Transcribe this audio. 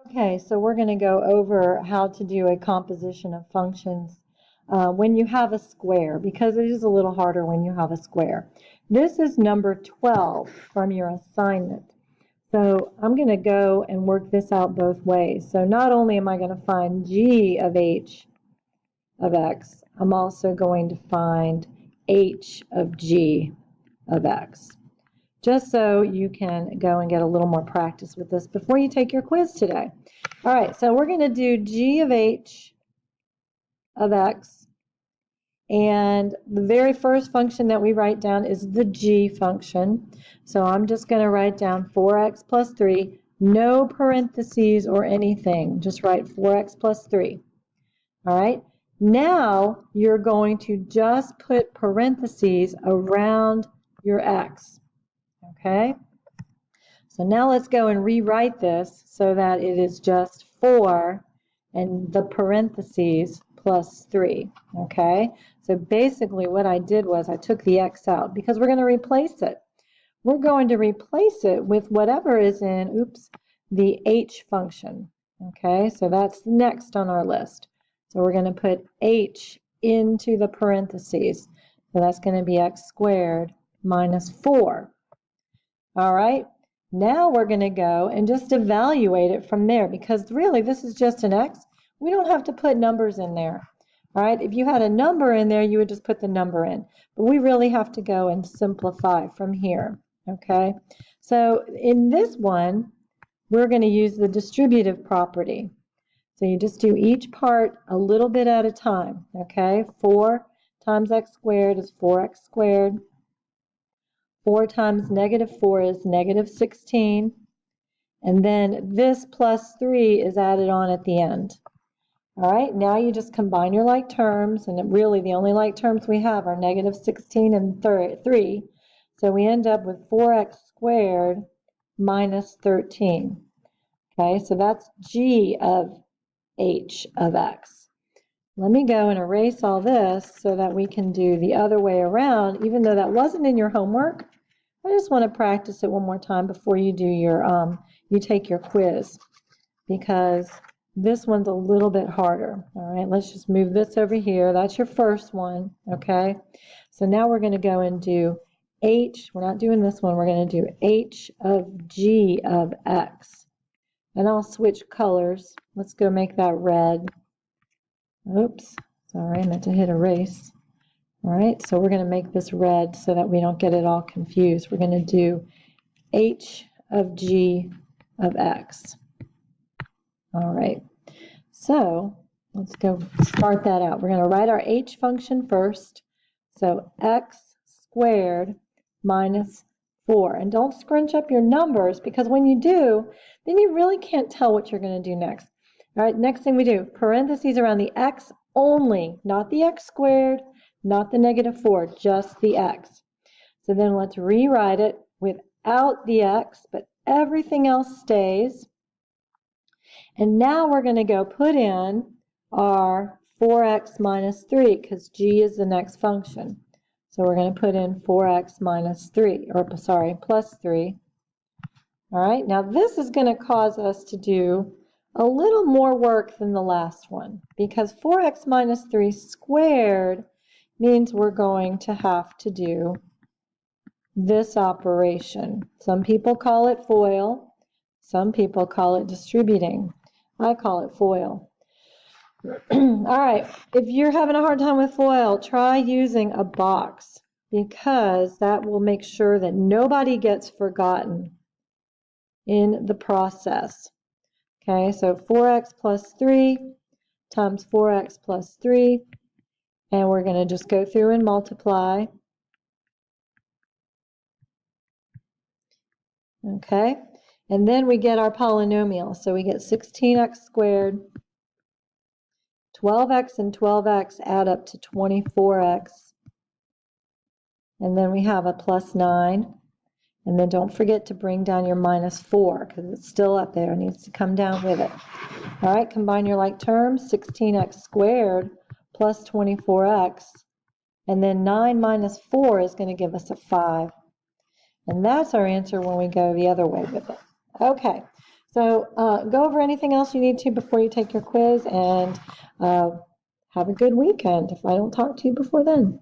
Okay, so we're going to go over how to do a composition of functions when you have a square, because it is a little harder when you have a square. This is number 12 from your assignment. So I'm going to go and work this out both ways. So not only am I going to find g of h of x, I'm also going to find h of g of x, just so you can go and get a little more practice with this before you take your quiz today. All right, so we're going to do g of h of x, and the very first function that we write down is the g function. So I'm just going to write down 4x plus 3, no parentheses or anything, just write 4x plus 3. All right, now you're going to just put parentheses around your x. Okay, so now let's go and rewrite this so that it is just 4 and the parentheses plus 3. Okay, so basically what I did was I took the x out because we're going to replace it. We're going to replace it with whatever is in, the h function. Okay, so that's next on our list. So we're going to put h into the parentheses. So that's going to be x squared minus 4. All right, now we're going to go and just evaluate it from there, because really this is just an x. We don't have to put numbers in there. All right, if you had a number in there, you would just put the number in. But we really have to go and simplify from here. Okay, so in this one, we're going to use the distributive property. So you just do each part a little bit at a time. Okay, 4 times x squared is 4x squared. 4 times negative 4 is negative 16. And then this plus 3 is added on at the end. All right, now you just combine your like terms, and really the only like terms we have are negative 16 and 3. So we end up with 4x squared minus 13. Okay, so that's g of h of x. Let me go and erase all this so that we can do the other way around, even though that wasn't in your homework. I just want to practice it one more time before you do your you take your quiz, because this one's a little bit harder. All right, let's just move this over here. That's your first one. Okay, so now we're going to go and do h. We're not doing this one. We're going to do h of g of x, and I'll switch colors. Let's go make that red. Oops, sorry, I meant to hit erase. All right, so we're going to make this red so that we don't get it all confused. We're going to do h of g of x. All right, so let's go start that out. We're going to write our h function first. So x squared minus 4. And don't scrunch up your numbers, because when you do, then you really can't tell what you're going to do next. All right, next thing we do, parentheses around the x only, not the x squared, not the negative 4, just the x. So then let's rewrite it without the x, but everything else stays. And now we're going to go put in our 4x minus 3, because g is the next function. So we're going to put in 4x minus 3, or sorry, plus 3. All right, now this is going to cause us to do a little more work than the last one, because 4x minus 3 squared means we're going to have to do this operation. Some people call it FOIL. Some people call it distributing. I call it FOIL. All right, if you're having a hard time with FOIL, try using a box, because that will make sure that nobody gets forgotten in the process. Okay, so 4x plus 3 times 4x plus 3, and we're going to just go through and multiply. Okay, and then we get our polynomial. So we get 16x squared. 12x and 12x add up to 24x. And then we have a plus 9. And then don't forget to bring down your minus 4, because it's still up there. It needs to come down with it. All right, combine your like terms. 16x squared plus 24x. And then 9 minus 4 is going to give us a 5. And that's our answer when we go the other way with it. Okay, So go over anything else you need to before you take your quiz, and have a good weekend if I don't talk to you before then.